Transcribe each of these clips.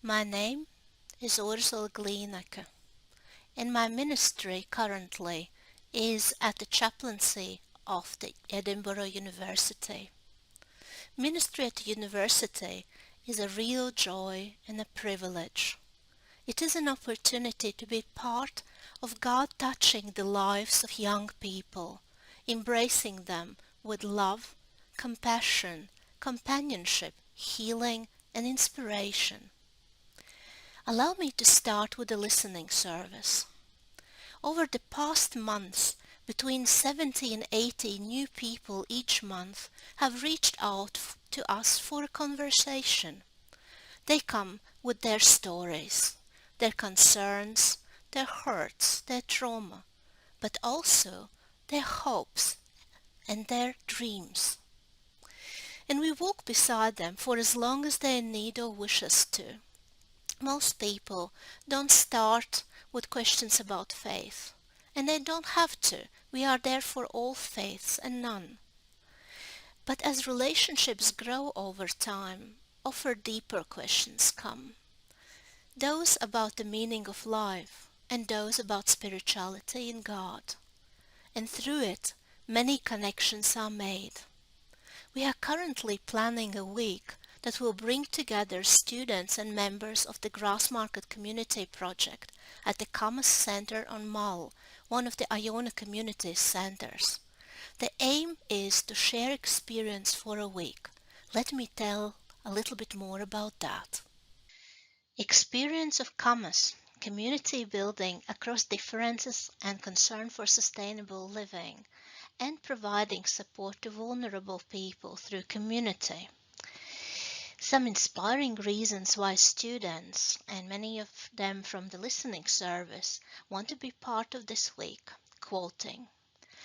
My name is Ursula Glieneke, and my ministry currently is at the chaplaincy of the Edinburgh University. Ministry at the university is a real joy and a privilege. It is an opportunity to be part of God touching the lives of young people, embracing them with love, compassion, companionship, healing, and inspiration. Allow me to start with the listening service. Over the past months, between 70 and 80 new people each month have reached out to us for a conversation. They come with their stories, their concerns, their hurts, their trauma, but also their hopes and their dreams. And we walk beside them for as long as they need or wish us to. Most people don't start with questions about faith, and they don't have to. We are there for all faiths and none. But as relationships grow over time, often deeper questions come. Those about the meaning of life, and those about spirituality and God. And through it, many connections are made. We are currently planning a week that will bring together students and members of the Grassmarket Community Project at the Commerce Centre on Mull, one of the Iona Community Centres. The aim is to share experience for a week. Let me tell a little bit more about that. Experience of Commerce, community building across differences and concern for sustainable living, and providing support to vulnerable people through community. Some inspiring reasons why students, and many of them from the listening service, want to be part of this week. Quoting,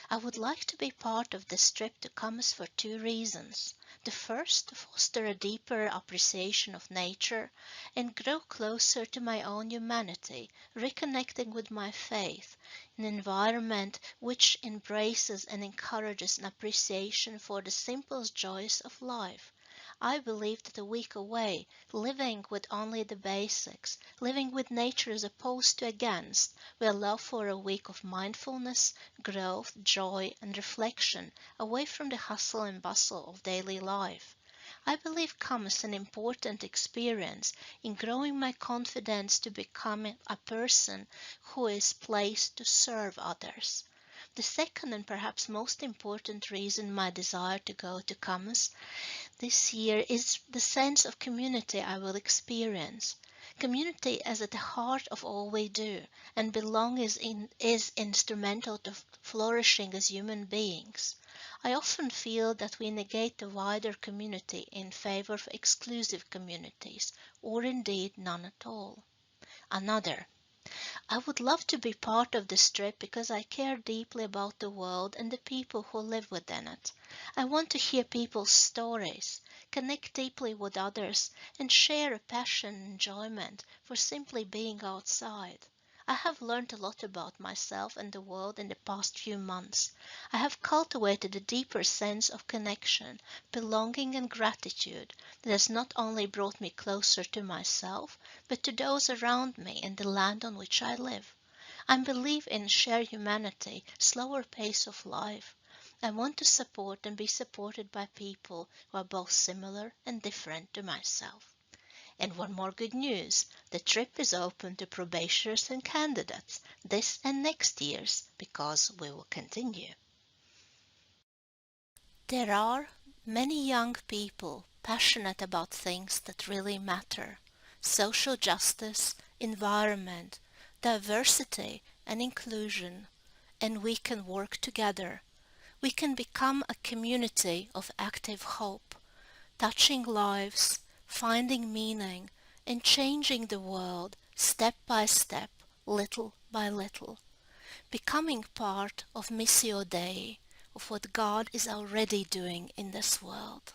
I would like to be part of this trip to Commerce for 2 reasons. The first, to foster a deeper appreciation of nature and grow closer to my own humanity, reconnecting with my faith, an environment which embraces and encourages an appreciation for the simplest joys of life. I believe that a week away, living with only the basics, living with nature as opposed to against, will allow for a week of mindfulness, growth, joy, and reflection away from the hustle and bustle of daily life. I believe comes an important experience in growing my confidence to become a person who is placed to serve others. The second and perhaps most important reason my desire to go to Camus this year is the sense of community I will experience. Community is at the heart of all we do, and belonging is instrumental to flourishing as human beings. I often feel that we negate the wider community in favor of exclusive communities, or indeed none at all. Another, I would love to be part of this trip because I care deeply about the world and the people who live within it. I want to hear people's stories, connect deeply with others, and share a passion and enjoyment for simply being outside. I have learned a lot about myself and the world in the past few months. I have cultivated a deeper sense of connection, belonging, and gratitude that has not only brought me closer to myself, but to those around me and the land on which I live. I believe in shared humanity, slower pace of life. I want to support and be supported by people who are both similar and different to myself. And one more good news, the trip is open to probationers and candidates this and next years because we will continue. There are many young people passionate about things that really matter. Social justice, environment, diversity and inclusion, and we can work together. We can become a community of active hope, touching lives, finding meaning, and changing the world step by step, little by little, becoming part of Missio Dei, of what God is already doing in this world.